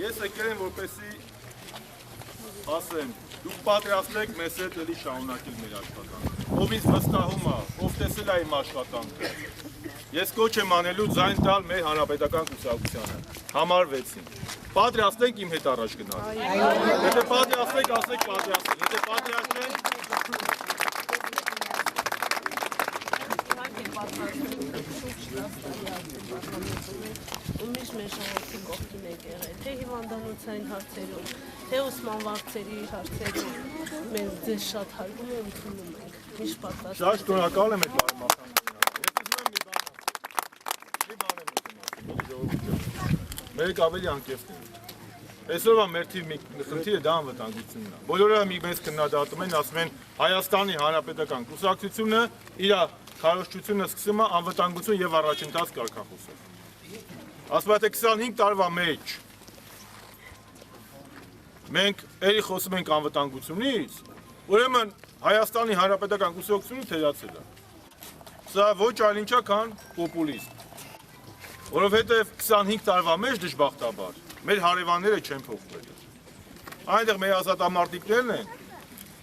Ես եկել եմ որպեսի ասեմ, դուք պատրաստեք մեզ հետ էլի շարունակել մեր աշխատանքը։ Ով ինձ վստահում է, ով տեսել է իմ աշխատանքը։ Ես կոչ եմ անելու ձայն տալ մեր հանրապետական կուսակցությանը, համար 6-ին։ Պատրաստենք իմ հետ առաջ գնալ։ Եթե պատրաստենք, ասեք պատրաստենք, եթե պատրաստենք, Ումիշ մեր ժողովրդի կողքին եք եղել, թե հիվանդանոցային հարցերում, թե ուսմանվարձերի հարցերում, մենք ձեզ շատ հարգում ու ընդունում ենք, միշտ պատրաստ։ Շատ շնորհակալ եմ այդ բարեմաղթանքին։ Մեկ ավելի անկեղծ ենք։ Այսօրվա մեր թիվ խնդիրը դա անվտանգությունն է։ Բոլորը մի մեզ քննադատում են, ասում են Հայաստանի Հանրապետական կուսակցությունը իր քարոզչությունը սկսում է անվտանգություն եւ առաջընթաց կարգախոսով։ Ասում է թե 25 տարվա մեջ մենք ելի խոսում ենք անվտանգությունից, ուրեմն Հայաստանի Հանրապետական կուսակցությունը թերացել է։ Սա ոչ այլ ինչա քան պոպուլիզմ։ Որովհետեւ 25 տարվա մեջ դժբախտաբար մեր հարևանները չեն փոխվել։ Այնտեղ մեր ազատամարտիկներն են,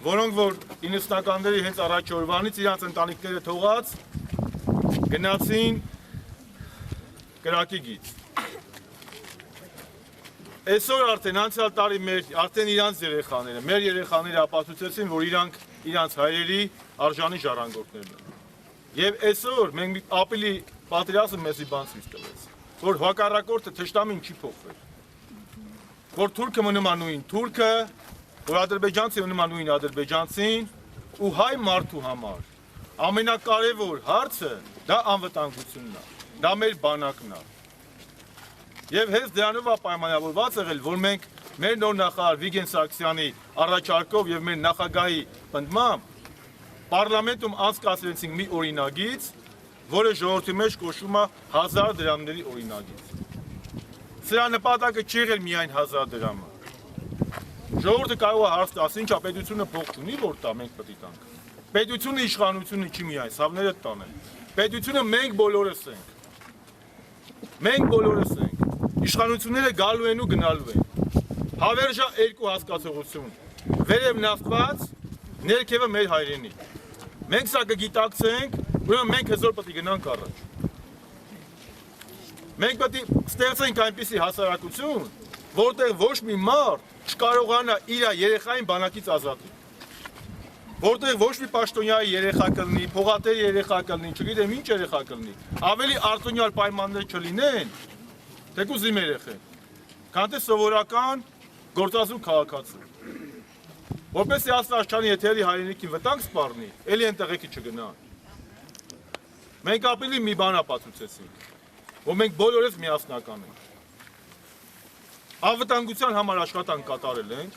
որոնք որ 90-ականների հենց առաջ օրվանից իրանց ընտանիքները թողած գնացին կրակի գից։ Այսօր արդեն անցյալ տարի արդեն իրանց երեխաները, մեր երեխաները ապացուցեցին, որ իրանց հայրերի արժանի ժառանգորդներն են։ Եվ այսօր մենք ապելի պատրիասը մեզի բան ցույց տվեց, որ հակառակորդը թշնամին չի փոխվել։ Որ թուրքը մնում է նույն թուրքը, որ ադրբեջանցին մնում է նույն ադրբեջանցին ու հայ մարդու համար ամենակարևոր հարցը դա անվտանգությունն է, դա մեր բանակն է։ Եվ հենց դրանով է պայմանավորված եղել, որ մենք մեր նոր նախարար Վիգեն Սարգսյանի առաջարկով եւ մեր նախագահի պնդմամբ պարլամենտում անցկացրեցինք մի օրինագիծ, որը ժողովրդի մեջ կոչվում է 1000 դրամների օրինագիծ։ Սրա նպատակը չի եղել միայն 1000 դրամը։ Ժողովուրդը կարող է հարց տալ, ինչա պետությունը փող չունի, որ տա, մենք պետք է տանք։ Պետությունը իշխանությունը չի միայն, սավները տանեն։ Պետությունը մենք բոլորս ենք։ Մենք բոլորս ենք։ Իշխանությունները գալու են ու գնալու են։ Հավերժա երկու հասկացողություն։ Վերև նավված, ներքևը մեր հայրենի։ Մենք սա կգիտակցենք, ուրեմն մենք հզոր պետք է գնանք առաջ։ Մենք պետք է ստեղծենք այնպիսի հասարակություն, որտեղ ոչ մի մարդ չկարողանա իր երեխային բանակից ազատել։ Որտեղ ոչ մի պաշտոնյայի երեխա կլինի, փողատերի երեխա կլինի, չգիտեմ ինչ երեխա կլինի, ավելի արտոնյալ պայմաններ չլինեն, թեկուզ իմ երեխեն, քան թե սովորական գործազու քաղաքացու։ Որպեսզի Աստվածչանի եթերի հայրենիքին վտանգ սպառնի, էլի են տեղեկի չգնան։ Մենք ապրիլի մի բան ապացուցեցինք, որ մենք բոլորս միասնական ենք։ Անվտանգության համար աշխատանք կատարել ենք։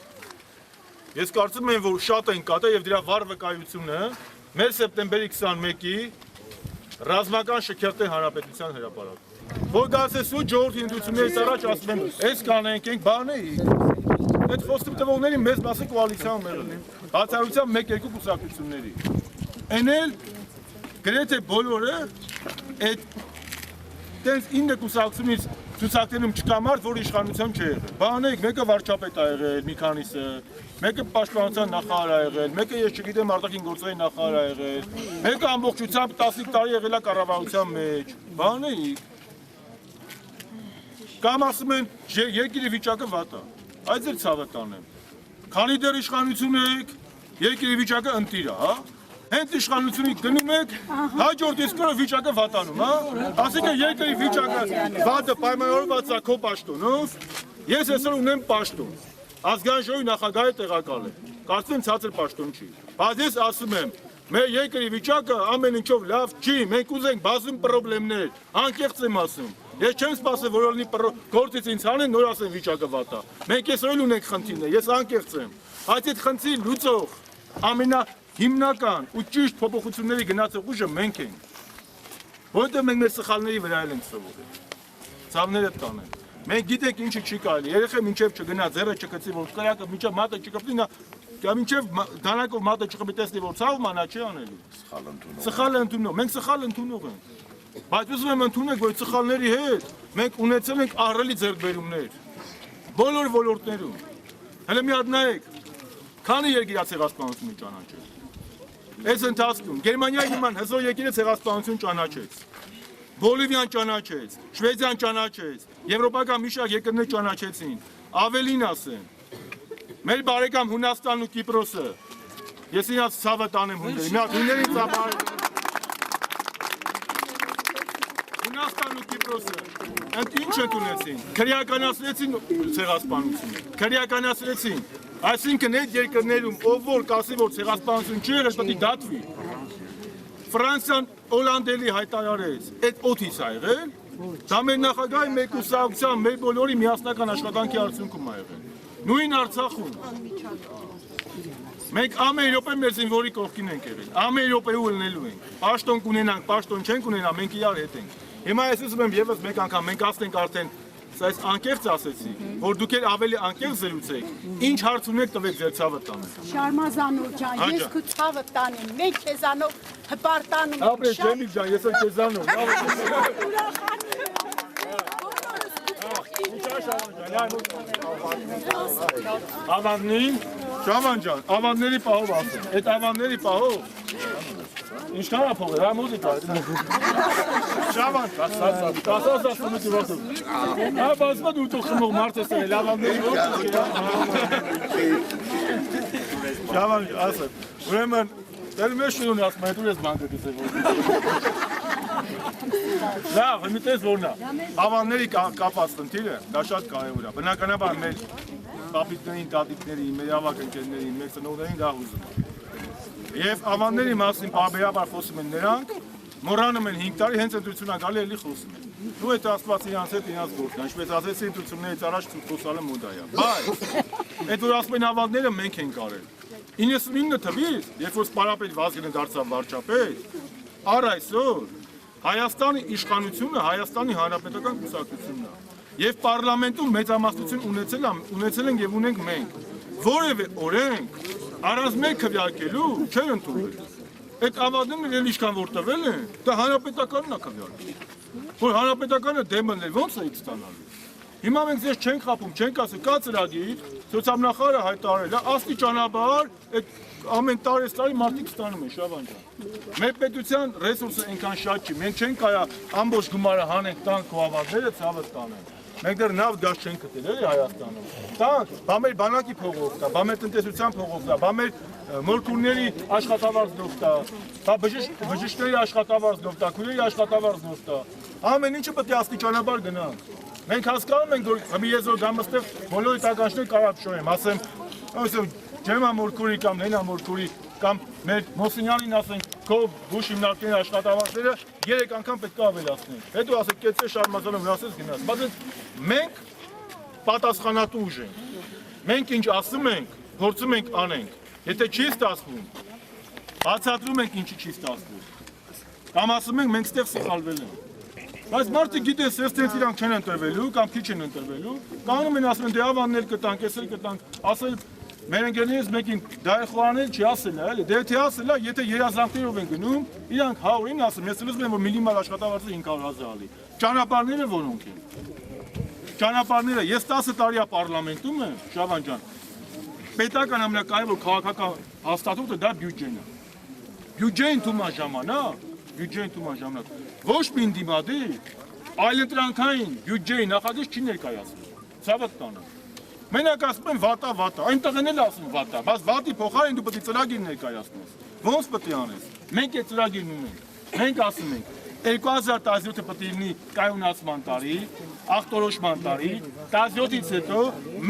Ես կարծում եմ, որ շատ ենք կատարել եւ դրա վառ վկայությունը մեր սեպտեմբերի 21-ի ռազմական շքերթի հանրապետության հրապարակում։ Որ գալիս ու ժողովրդի ընդդիմություններից առաջ ասում են, «Էս կանենք, ենք բանեի»։ Այդ խոստում տվողների մեծ մասը կոալիցիայում եղել են։ Բացառությամբ 1-2 կուսակցությունների։ Էն էլ գրեթե բոլորը այդ տենց 9 կուսակցությունից ցուցակներում չկա մարդ, որ իշխանության չի եղել։ Բանեք, մեկը վարչապետ ա եղել, մի քանիսը, մեկը պաշտպանության նախարար ա եղել, մեկը ես չգիտեմ արտաքին գործերի նախարար ա եղել, մեկը ամբողջությամբ 15 տարի եղել է կառավարության մեջ։ Բանեք։ Կամ ասում են, երկրի վիճակը վատ է։ Այդ ձեր ցավը տանեմ։ Քանի դեռ իշխանություն եք, երկրի վիճակը ընտիր է, հա։ Հենց իշխանությունից գնում եք, հաջորդ իսկ օրը վիճակը վատանում, հա։ Ասիկա երկրի վիճակը վատը պայմանավորված է քո պաշտոնով, ես այսօր ունեմ պաշտոն։ Ազգային ժողովի նախագահը տեղակալ է։ Կարծում եմ ցածր պաշտոն չի։ Բայց ես ասում եմ, մեր երկրի վիճակը ամեն ինչով լավ չի, մենք ուզենք բազում խնդիրներ, անկեղծ եմ ասում։ Ես չեմ սպասել, որ օրինի գործից ինձ հանեն, նոր ասեն վիճակը վատ է։ Մենք այսօր ունենք խնդիրներ, ես անկեղծ եմ։ Այդ խնդիր լուծող հիմնական ու ճիշտ փոփոխությունների գնացող ուժը մենք ենք։ Որովհետև մենք մեր սխալների վրա ենք սովորել։ Ցավները տանեն։ Մենք գիտենք ինչը չի կարելի։ Երեխը մինչև չգնա, ձեռը չկծի, որ կրակը մինչև մատը չկպնի, նա մինչև դանակով մատը չկպի, տեսնի որ ցավ մանա չի անելու։ Սխալ ընդունող։ Մենք սխալ ընդունող ենք։ Բայց ուզում եմ ընդունենք, որ սխալների հետ մենք ունեցել ենք ահռելի ձեռքբերումներ։ բոլոր ոլորտներում։ Հələ մի հատ նայեք, քանի երկիր է ցեղասպանությունը ճանաչել։ Այս ընթացքում Գերմանիայի նման հզոր երկիրը ցեղասպանություն ճանաչեց։ Բոլիվիան ճանաչեց, Շվեդիան ճանաչեց, եվրոպական մի շարք երկրներ ճանաչեցին։ Ավելին ասեմ, մեր բարեկամ Հունաստանն ու Կիպրոսը, ես իրաց ցավը տանեմ հունների, մի հատ հուններին ծափար։ Հունաստանն ու Կիպրոսը, ինչ ընդունեցին, քրեականացրեցին ցեղասպանությունը, քրեականացրեցին, այսինքն այդ երկրներում ով որ կասի, որ ցեղասպանություն չի եղել, պետք է դատվի։ Ֆրանսիան Օլանդելի հայտարարեց, այդ օդից է եղել, դա մեր նախագահի մեկուսակցության, մեր բոլորի միասնական աշխատանքի արդյունքում է եղել։ Նույն Արցախում։ Մենք ամեն րոպե մեր զինվորի կողքին ենք եղել, ամեն րոպեու ելնելու ենք։ Պաշտոն կունենանք, պաշտոն չենք ունենա, մենք իրար հետ ենք։ Հիմա ես ուզում եմ եւս մեկ անգամ մենք ասենք արդեն, այս անկեղծ ասեցի, որ դուք էլ ավելի անկեղծ զրուցեք, ինչ հարց ունեք տվեք ձեր ցավը տանեմ։ Շարմազանով ջան, ես քո ցավը տանեմ, մենք քեզանով հպարտանում ենք։ Ապրես Ջեմիլ ջան, ես էլ քեզանով։ Ավաններին, Շավան ջան, ավանների պահով ասեմ, այդ ավանների պահով ինչքան է փողը, հա մուզիկա։ Շավան, կասած ասում եք ուրախում։ Հա բազմա դու թող խմող մարդ ես էլ ավանների ո՞ր։ Շավան ասեմ, ուրեմն դեռ մեզ շունն ասում է, դու ես բանկը գցել որ։ Լավ, մի տես որնա։ Ավանների կապած խնդիրը դա շատ կարևոր է։ Բնականաբար մեր պապիկներին, տատիկներին, մեր ավակ ընկերներին, մեր ծնողներին դա ուզում է։ Եվ ավանների մասին բարբերաբար խոսում են նրանք, մոռանում են 5 տարի հենց ընտրությունն գալի էլի խոսում են։ Դու այդ Աստված իրանց հետ իրանց գործն, ինչպես ասեցի ընտրություններից առաջ խոսալը մոդա է։ Բայց այդ որ ասում են ավանները մենք ենք արել։ 99 թվականին, երբ որ Սպարապետ Վազգենը դարձավ վարչապետ, առ այսօր Հայաստանի իշխանությունը Հայաստանի Հանրապետական կուսակցությունն է։ Եվ պարլամենտում մեծամասնություն ունեցել են եւ ունենք մենք։ Որևէ օրենք առանց մեկ քվեարկելու չեն ընդունվել։ Այդ ավանդները էլ ինչքան որ տվել են, դա հանրապետականն է քվեարկել։ Որ հանրապետականը դեմն է, ո՞նց է իդ ստանալու։ Հիմա մենք ձեզ չենք խափում, չենք ասում, կա ծրագիր, սոցիալնախարարը հայտարարել է, աստիճանաբար այդ ամեն տարի մարդիկ ստանում են, Շավան ջան։ Մեր պետության ռեսուրսը այնքան շատ չի, մենք չենք կարա ամբողջ գումարը հանենք տանք ու ավանդները ցավը տանենք։ Մենք դեռ նավ գազ չենք գտել էլի Հայաստանում։ Տանք, բա մեր բանակի փողով կա, բա մեր տնտեսության փողով կա, բա մեր մորքուրների աշխատավարձով կա, բա բժիշկների աշխատավարձով կա, քույրերի աշխատավարձով կա։ Ամեն ինչը պետք է աստիճանաբար գնանք։ Մենք հասկանում ենք, որ մի եզոր գամ այստեղ բոլորի տականշներ կարա փշորեմ, ասեմ, Ջեմա Մորքուրի կամ Լենա Մորքուրի կամ մեր Մոսինյանին ասենք, քո բուժ հիմնարկների աշխատավարձերը 3 անգամ պետք է ավելացնենք։ Հետո ասեք, կեցե Շարմազանով ասես գնաց։ Բայց մենք պատասխանատու ուժ ենք։ Մենք ինչ ասում ենք, փորձում ենք անենք։ Եթե չի ստացվում, բացատրում ենք ինչի չի ստացվում։ Կամ ասում ենք, մենք ստեղ սխալվել ենք։ Բայց մարդիկ գիտեն, սերտենց իրանք չեն ընտրվելու կամ քիչ են ընտրվելու, կանում են ասում են դե ավաններ կտանք, էսել կտանք, ասել մեր ընկերներից մեկին դա է խորանել չի ասել է, էլի, դե թե ասել է, եթե երազանքներով են գնում, իրանք 100-ին ասում, ես ուզում եմ որ մինիմալ աշխատավարձը 500,000 ալի։ Ճանապարհները որոնք են։ Ճանապարհները, ես 10 տարի է պարլամենտում եմ, Շավան ջան։ Պետական ամենակարևոր քաղաքական հաստատությունը դա բյուջեն է։ Բյուջեն թումա ժամանակ, բյուջեն թումա ժամանակ։ Ոչ մի դիմադի այլընտրանքային բյուջեի նախագիծ չի ներկայացնում։ Ցավը տանը։ Մենակ ասում են վատա, այնտեղ են էլ ասում վատա, բայց վատի փոխարեն դու պետք է ծրագիր ներկայացնես։ Ոնց պետք է անես։ Մենք այդ ծրագիրն ունենք։ Մենք ասում ենք 2017-ը պետք է լինի կայունացման տարի, ախտորոշման տարի, 17-ից հետո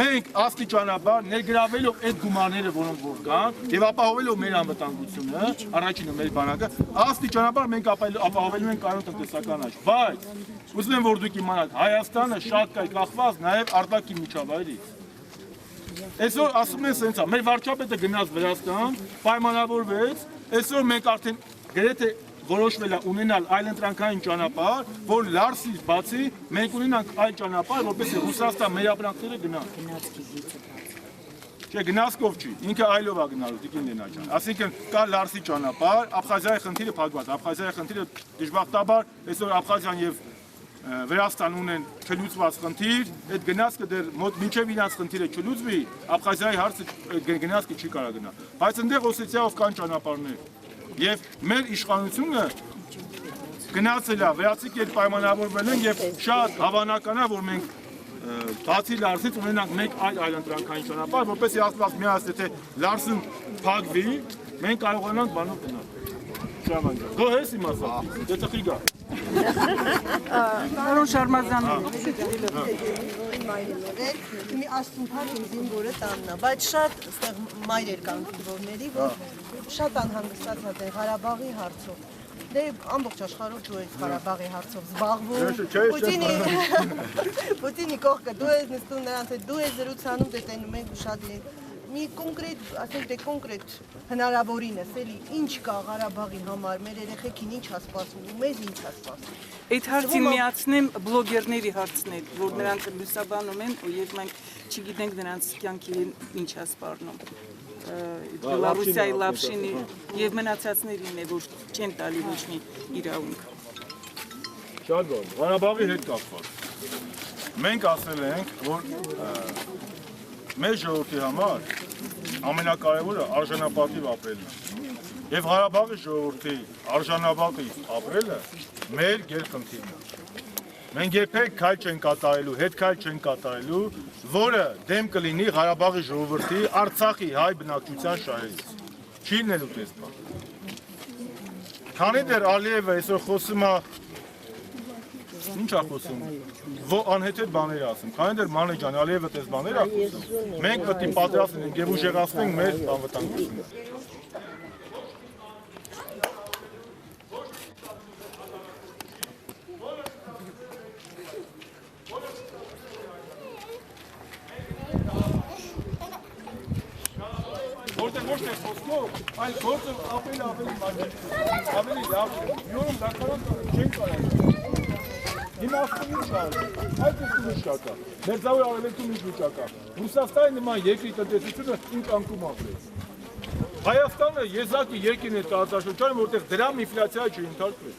մենք աստիճանաբար ներգրավելով այդ գումարները, որոնք որ կան, եւ ապահովելով մեր անվտանգությունը, առաջինը մեր բանակը, աստիճանաբար մենք ապահովելու ենք կայուն տնտեսական աճ։ Բայց ուզում եմ որ դուք իմանաք, Հայաստանը շատ կախված նաեւ արտաքին միջավայրից։ Այսօր ասում են սենց է, մեր վարչապետը գնաց Վրաստան, պայմանավորվեց, այսօր մենք արդեն գրեթե որոշվել է ունենալ այլընտրանքային ճանապարհ, որ Լարսից բացի մենք ունենանք այլ ճանապարհ, որպեսզի Ռուսաստան մեր ապրանքները գնան։ Չէ, գնացքով չի, ինքը այլով է գնալու, Տիկին Լենա ջան։ Այսինքն կա Լարսի ճանապարհ, Աբխազիայի խնդիրը փակված, Աբխազիայի խնդիրը դժբախտաբար այսօր Աբխազիան եւ Վրաստան ունեն չլուծված խնդիր, այդ գնացքը դեռ մոտ մինչև իրանց խնդիրը չլուծվի, Աբխազիայի հարցը գնացքը չի կարող գնա։ Բայց այնտեղ Օսեթիայով կան ճանապարհներ։ Եվ մեր իշխանությունը գնացել է, վրացիք հետ պայմանավորվել են եւ շատ հավանական է, որ մենք բացի Լարսից ունենանք մեկ այլ ընտրանքային ճանապարհ, որպեսզի Աստված միացնի, թե Լարսն փակվի, մենք կարողանանք բանով գնալ։ Շարման ջան, գո հես իմ ասա, դե ծխի գա։ Պարոն Շարմազան, մի աստունքան իմ զինվորը տանն է, բայց շատ այստեղ մայրեր կան զինվորների, որ շատ անհանգստացած են Ղարաբաղի հարցով։ Դե ամբողջ աշխարհով դու ես Ղարաբաղի հարցով զբաղվում։ Պուտինի կողքը դու ես նստում նրանց հետ, դու ես զրուցանում, դե տենում ենք շատ մի կոնկրետ, ասենք դե կոնկրետ հնարավորինս, էլի ինչ կա Ղարաբաղի համար, մեր երեխեքին ինչ է սպասում, մեզ ինչ է սպասում։ այդ հարցին միացնեմ բլոգերների հարցներ, որ նրանք լուսաբանում են եւ մենք չգիտենք նրանց կյանքի ինչ է սպառնում։ Բելարուսիայի լապշինի եւ մնացածներին է, որ չեն տալի ոչ մի իրավունք։ Շատ լավ, Ղարաբաղի հետ կապված։ Մենք ասել ենք, որ մեր ժողովրդի համար ամենակարևորը արժանապատիվ ապրելն է։ Եվ Ղարաբաղի ժողովրդի արժանապատիվ ապրելը մեր գերխնդիրն է։ Մենք երբեք քայլ չենք կատարելու, հետ քայլ չենք կատարելու, որը դեմ կլինի Ղարաբաղի ժողովրդի Արցախի հայ բնակչության շահերից։ Չի լինելու տեսփան։ Քանի դեռ Ալիևը այսօր խոսում է, ինչ է խոսում, անհեթեթ բաներ ասում, քանի դեռ Մանե ջան Ալիևը տես բաներ է խոսում, մենք պետք է պատրաստ լինենք եւ ուժեղացնենք մեր անվտանգությունը։ Որտեղ ոչ թե խոսքով, այլ գործը ավելի մարգարետ, ավելի լավ, յուրում դակարան չեն կարող։ Հիմա ասում ինչ կա, այդ ինչ կա, Մերձավոր Արևելքում ինչ վիճակա։ Ռուսաստանի նման երկրի տնտեսությունը ինչ անկում ապրեց։ Հայաստանը եզակի երկիրն է տարածաշրջանը, որտեղ դրամ ինֆլյացիա չի ընդհանրվել։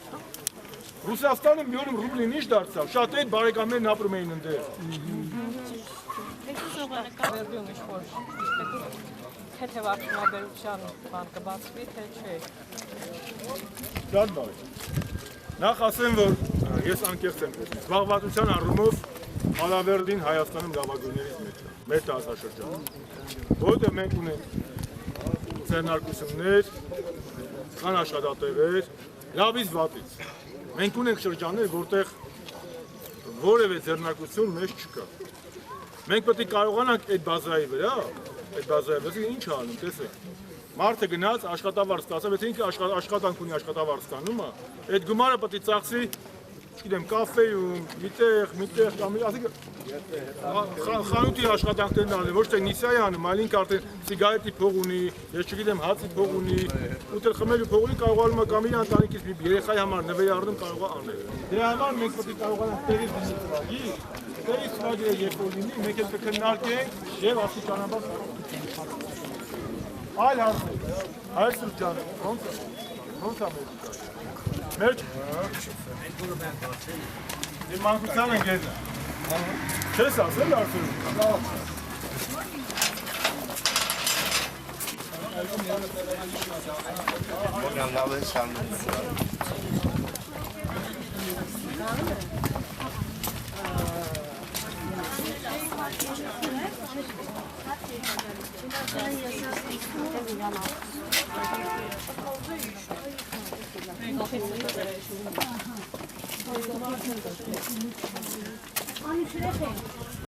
Ռուսաստանը մի օրում ռուբլին ինչ դարձավ, շատ այդ բարեկամներն ապրում էին ընդեր։ Թե վարչնաբերության բան կբացվի, թե չէ։ Շատ բարի։ Նախ ասեմ, որ ես անկեղծ եմ, զբաղվածության առումով Ալավերդին Հայաստանում լավագույններից մեկն է, մեր տարածաշրջանում։ Որտեղ մենք ունենք ձեռնարկություններ, կան աշխատատեղեր, լավից վատից։ Մենք ունենք շրջաններ, որտեղ որևէ ձեռնարկություն մեզ չկա։ Մենք պետք է կարողանանք այդ բազայի վրա այդ բազայը ինչ անում, տեսեք։ Մարդը գնաց աշխատավարձ ստացավ, եթե ինքը աշխատանք ունի աշխատավարձ ստանում է, այդ գումարը պետք է ծախսի, չգիտեմ, կաֆեյում, միտեղ կամ ասենք խանութի աշխատանքներն անում, ոչ թե նիսայի անում, այլ ինքը արդեն սիգարետի փող ունի, ես չգիտեմ, հացի փող ունի, ուտել խմելու փող ունի, կարողանում է կամ իր ընտանիքից մի երեխայի համար նվեր առնում կարող է անել։ Դրա համար մենք պետք է կարողանանք տեղից ծրագիր, տեղից ծրագիրը երբ որ լինի, մենք էլ կքննարկենք եւ աստիճանաբար այլ հարցեր, այլ սրճան, ոնց է մեր մեր մանկության են գեզը, չես ասել արդյուն, Որնան լավ է շանում